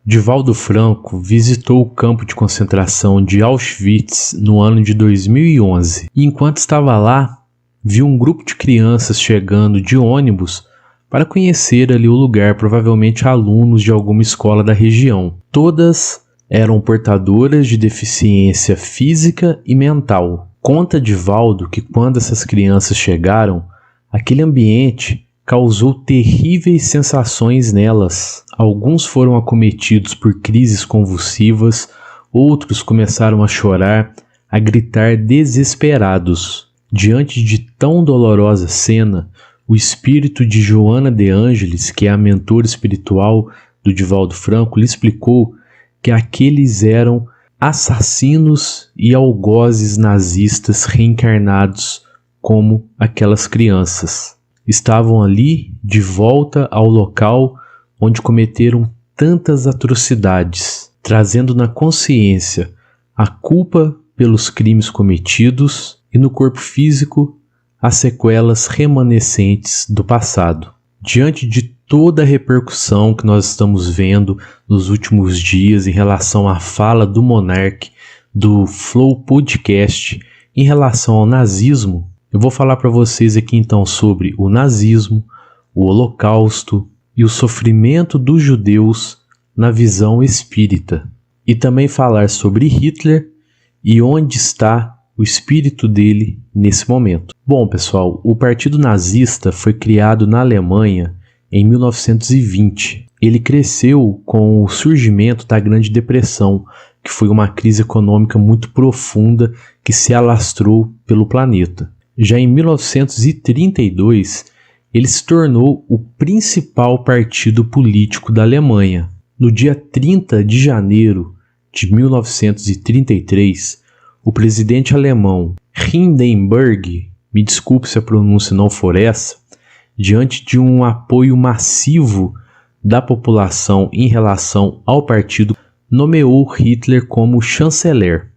Divaldo Franco visitou o campo de concentração de Auschwitz no ano de 2011 e, enquanto estava lá, viu um grupo de crianças chegando de ônibus para conhecer ali o lugar, provavelmente alunos de alguma escola da região. Todas eram portadoras de deficiência física e mental. Conta Divaldo que quando essas crianças chegaram, aquele ambiente causou terríveis sensações nelas. Alguns foram acometidos por crises convulsivas, outros começaram a chorar, a gritar desesperados. Diante de tão dolorosa cena, o espírito de Joana de Ângeles, que é a mentora espiritual do Divaldo Franco, lhe explicou que aqueles eram assassinos e algozes nazistas reencarnados como aquelas crianças. Estavam ali de volta ao local onde cometeram tantas atrocidades, trazendo na consciência a culpa pelos crimes cometidos e no corpo físico as sequelas remanescentes do passado. Diante de toda a repercussão que nós estamos vendo nos últimos dias em relação à fala do Monark, do Flow Podcast, em relação ao nazismo, eu vou falar para vocês aqui então sobre o nazismo, o Holocausto e o sofrimento dos judeus na visão espírita. E também falar sobre Hitler e onde está o espírito dele nesse momento. Bom, pessoal, o Partido Nazista foi criado na Alemanha em 1920. Ele cresceu com o surgimento da Grande Depressão, que foi uma crise econômica muito profunda que se alastrou pelo planeta. Já em 1932, ele se tornou o principal partido político da Alemanha. No dia 30 de janeiro de 1933, o presidente alemão Hindenburg, me desculpe se a pronúncia não for essa, diante de um apoio massivo da população em relação ao partido, nomeou Hitler como chanceler.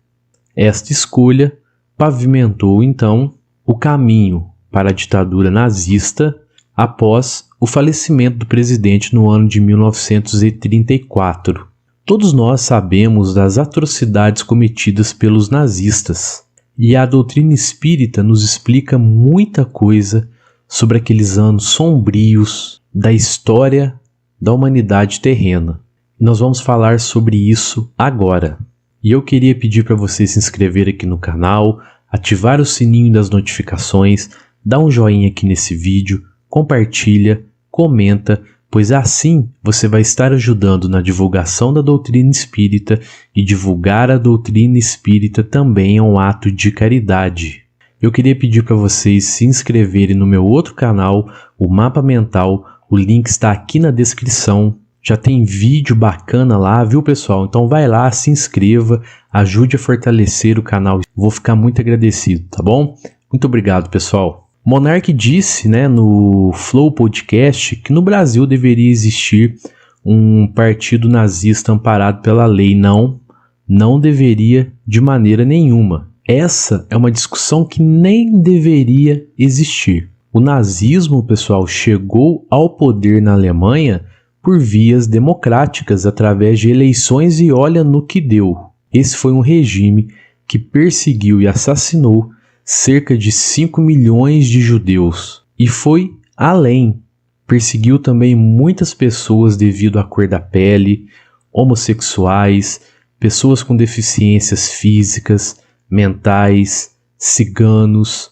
Esta escolha pavimentou então o caminho para a ditadura nazista após o falecimento do presidente no ano de 1934. Todos nós sabemos das atrocidades cometidas pelos nazistas, e a doutrina espírita nos explica muita coisa sobre aqueles anos sombrios da história da humanidade terrena. E nós vamos falar sobre isso agora. E eu queria pedir para você se inscrever aqui no canal, ativar o sininho das notificações, dá um joinha aqui nesse vídeo, compartilha, comenta, pois assim você vai estar ajudando na divulgação da doutrina espírita, e divulgar a doutrina espírita também é um ato de caridade. Eu queria pedir para vocês se inscreverem no meu outro canal, o Mapa Mental, o link está aqui na descrição. Já tem vídeo bacana lá, viu, pessoal? Então vai lá, se inscreva, ajude a fortalecer o canal. Vou ficar muito agradecido, tá bom? Muito obrigado, pessoal. Monark disse, no Flow Podcast, que no Brasil deveria existir um partido nazista amparado pela lei. Não deveria de maneira nenhuma. Essa é uma discussão que nem deveria existir. O nazismo, pessoal, chegou ao poder na Alemanha por vias democráticas, através de eleições, e olha no que deu. Esse foi um regime que perseguiu e assassinou cerca de 5 milhões de judeus. E foi além. Perseguiu também muitas pessoas devido à cor da pele, homossexuais, pessoas com deficiências físicas, mentais, ciganos,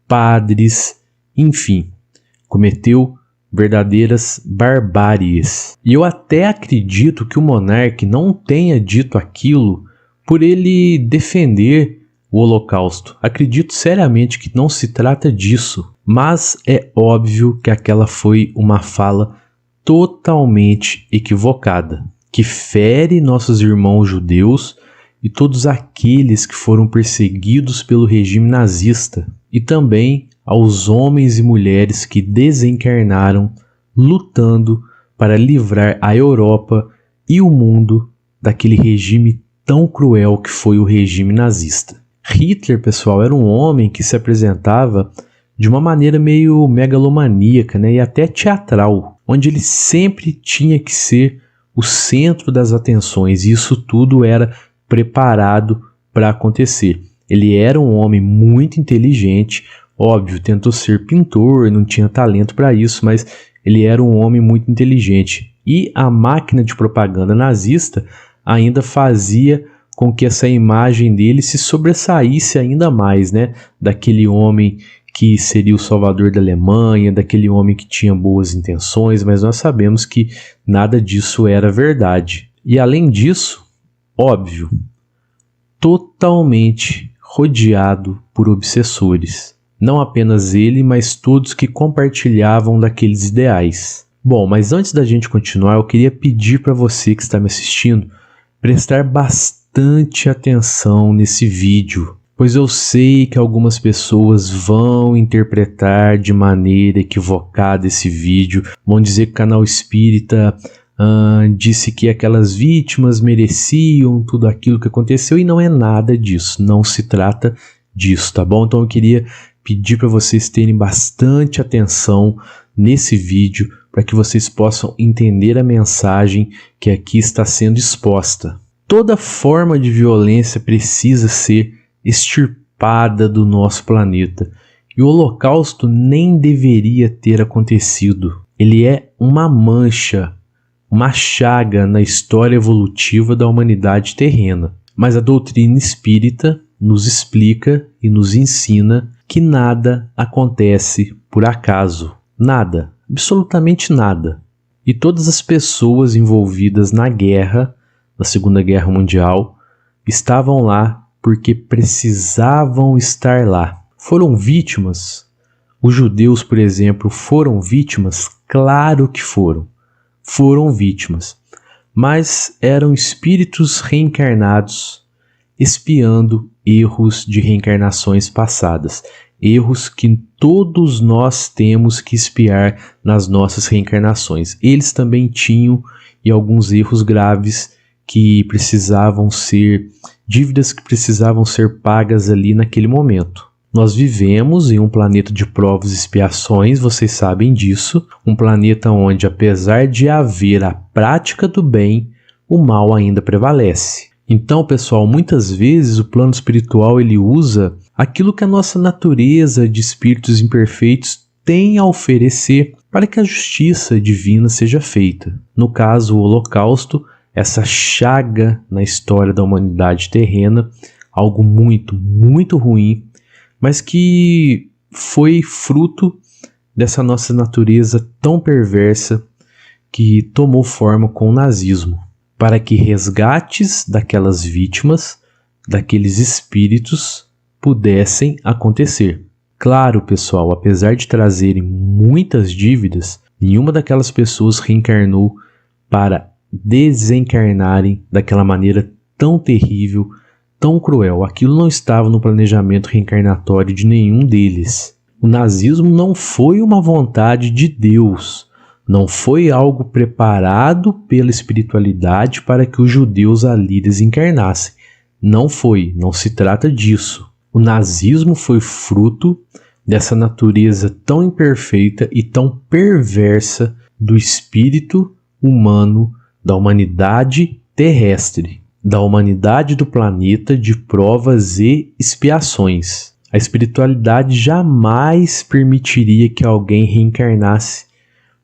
padres, enfim. Cometeu verdadeiras barbáries. E eu até acredito que o monarca não tenha dito aquilo por ele defender o Holocausto. Acredito seriamente que não se trata disso, mas é óbvio que aquela foi uma fala totalmente equivocada, que fere nossos irmãos judeus e todos aqueles que foram perseguidos pelo regime nazista, e também aos homens e mulheres que desencarnaram lutando para livrar a Europa e o mundo daquele regime tão cruel que foi o regime nazista. Hitler, pessoal, era um homem que se apresentava de uma maneira meio megalomaníaca, e até teatral, onde ele sempre tinha que ser o centro das atenções, e isso tudo era preparado para acontecer. Ele era um homem muito inteligente, óbvio, tentou ser pintor, não tinha talento para isso, mas ele era um homem muito inteligente. E a máquina de propaganda nazista ainda fazia com que essa imagem dele se sobressaísse ainda mais, né? Daquele homem que seria o salvador da Alemanha, daquele homem que tinha boas intenções, mas nós sabemos que nada disso era verdade. E além disso, óbvio, totalmente rodeado por obsessores. Não apenas ele, mas todos que compartilhavam daqueles ideais. Bom, mas antes da gente continuar, eu queria pedir para você que está me assistindo prestar bastante atenção nesse vídeo, pois eu sei que algumas pessoas vão interpretar de maneira equivocada esse vídeo, vão dizer que o canal espírita disse que aquelas vítimas mereciam tudo aquilo que aconteceu, e não é nada disso, não se trata disso, tá bom? Então eu queria pedir para vocês terem bastante atenção nesse vídeo, para que vocês possam entender a mensagem que aqui está sendo exposta. Toda forma de violência precisa ser extirpada do nosso planeta, e o Holocausto nem deveria ter acontecido. Ele é uma mancha, uma chaga na história evolutiva da humanidade terrena. Mas a doutrina espírita nos explica e nos ensina que nada acontece por acaso. Nada, absolutamente nada. E todas as pessoas envolvidas na guerra, na Segunda Guerra Mundial, estavam lá porque precisavam estar lá. Foram vítimas? Os judeus, por exemplo, foram vítimas? Claro que foram. Foram vítimas. Mas eram espíritos reencarnados, espiando erros de reencarnações passadas. Erros que todos nós temos que espiar nas nossas reencarnações. Eles também tinham e alguns erros graves que precisavam ser, dívidas que precisavam ser pagas ali naquele momento. Nós vivemos em um planeta de provas e expiações, vocês sabem disso, um planeta onde, apesar de haver a prática do bem, o mal ainda prevalece. Então, pessoal, muitas vezes o plano espiritual ele usa aquilo que a nossa natureza de espíritos imperfeitos tem a oferecer para que a justiça divina seja feita. No caso, o Holocausto, essa chaga na história da humanidade terrena, algo muito, muito ruim, mas que foi fruto dessa nossa natureza tão perversa que tomou forma com o nazismo, para que resgates daquelas vítimas, daqueles espíritos, pudessem acontecer. Claro, pessoal, apesar de trazerem muitas dívidas, nenhuma daquelas pessoas reencarnou para desencarnarem daquela maneira tão terrível, tão cruel. Aquilo não estava no planejamento reencarnatório de nenhum deles. O nazismo não foi uma vontade de Deus, não foi algo preparado pela espiritualidade para que os judeus ali desencarnassem. Não foi, não se trata disso. O nazismo foi fruto dessa natureza tão imperfeita e tão perversa do espírito humano, da humanidade terrestre, da humanidade do planeta de provas e expiações. A espiritualidade jamais permitiria que alguém reencarnasse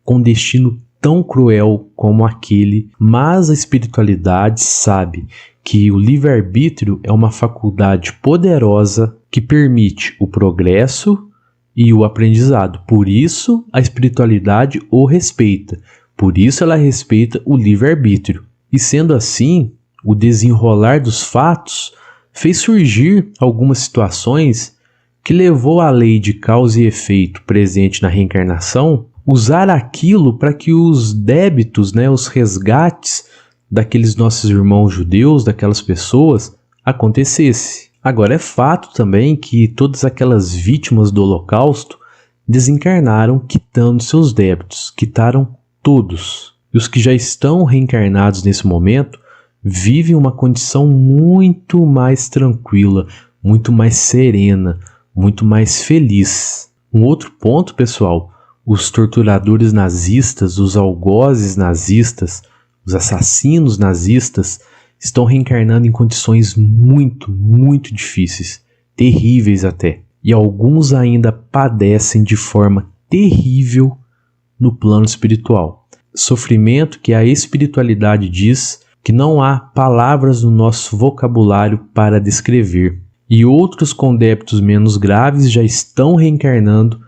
com destino tão cruel como aquele, mas a espiritualidade sabe que o livre-arbítrio é uma faculdade poderosa que permite o progresso e o aprendizado. Por isso, a espiritualidade o respeita. Por isso, ela respeita o livre-arbítrio. E sendo assim, o desenrolar dos fatos fez surgir algumas situações que levou a lei de causa e efeito presente na reencarnação usar aquilo para que os débitos, os resgates daqueles nossos irmãos judeus, daquelas pessoas, acontecesse. Agora é fato também que todas aquelas vítimas do Holocausto desencarnaram quitando seus débitos, quitaram todos. E os que já estão reencarnados nesse momento vivem uma condição muito mais tranquila, muito mais serena, muito mais feliz. Um outro ponto, pessoal, os torturadores nazistas, os algozes nazistas, os assassinos nazistas, estão reencarnando em condições muito, muito difíceis, terríveis até. E alguns ainda padecem de forma terrível no plano espiritual. Sofrimento que a espiritualidade diz que não há palavras no nosso vocabulário para descrever. E outros com débitos menos graves já estão reencarnando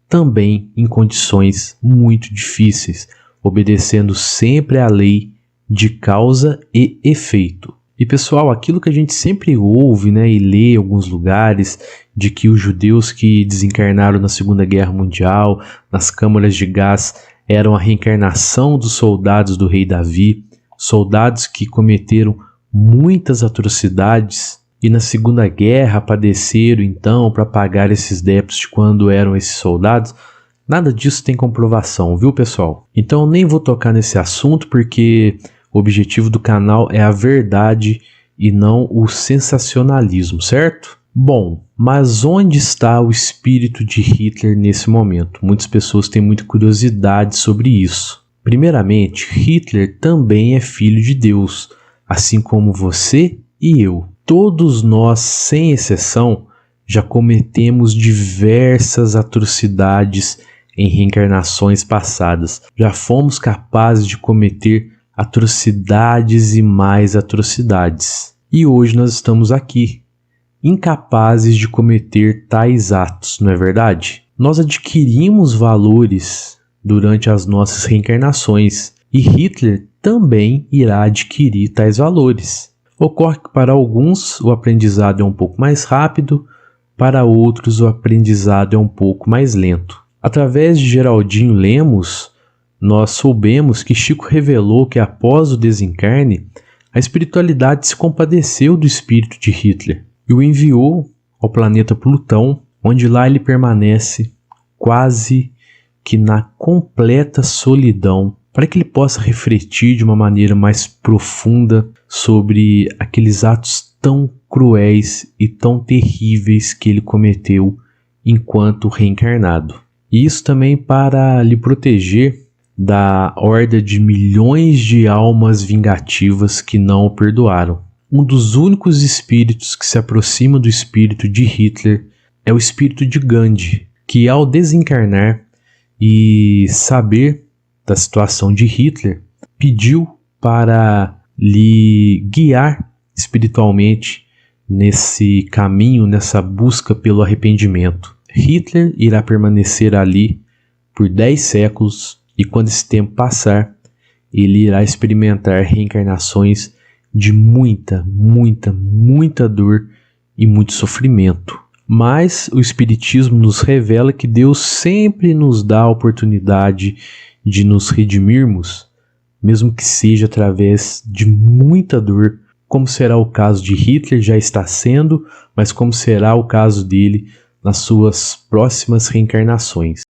também em condições muito difíceis, obedecendo sempre à lei de causa e efeito. E pessoal, aquilo que a gente sempre ouve, né, e lê em alguns lugares, de que os judeus que desencarnaram na Segunda Guerra Mundial, nas câmaras de gás, eram a reencarnação dos soldados do rei Davi, soldados que cometeram muitas atrocidades e na Segunda Guerra padeceram então para pagar esses débitos de quando eram esses soldados. Nada disso tem comprovação, viu pessoal? Então eu nem vou tocar nesse assunto porque o objetivo do canal é a verdade e não o sensacionalismo, certo? Bom, mas onde está o espírito de Hitler nesse momento? Muitas pessoas têm muita curiosidade sobre isso. Primeiramente, Hitler também é filho de Deus, assim como você e eu. Todos nós, sem exceção, já cometemos diversas atrocidades em reencarnações passadas. Já fomos capazes de cometer atrocidades e mais atrocidades. E hoje nós estamos aqui, incapazes de cometer tais atos, não é verdade? Nós adquirimos valores durante as nossas reencarnações e Hitler também irá adquirir tais valores. Ocorre que para alguns o aprendizado é um pouco mais rápido, para outros o aprendizado é um pouco mais lento. Através de Geraldinho Lemos, nós soubemos que Chico revelou que após o desencarne, a espiritualidade se compadeceu do espírito de Hitler e o enviou ao planeta Plutão, onde lá ele permanece quase que na completa solidão, para que ele possa refletir de uma maneira mais profunda sobre aqueles atos tão cruéis e tão terríveis que ele cometeu enquanto reencarnado. E isso também para lhe proteger da horda de milhões de almas vingativas que não o perdoaram. Um dos únicos espíritos que se aproxima do espírito de Hitler é o espírito de Gandhi, que ao desencarnar e saber da situação de Hitler, pediu para lhe guiar espiritualmente nesse caminho, nessa busca pelo arrependimento. Hitler irá permanecer ali por 10 séculos e quando esse tempo passar, ele irá experimentar reencarnações de muita, muita, muita dor e muito sofrimento. Mas o Espiritismo nos revela que Deus sempre nos dá a oportunidade de nos redimirmos, mesmo que seja através de muita dor, como será o caso de Hitler, já está sendo, mas como será o caso dele nas suas próximas reencarnações.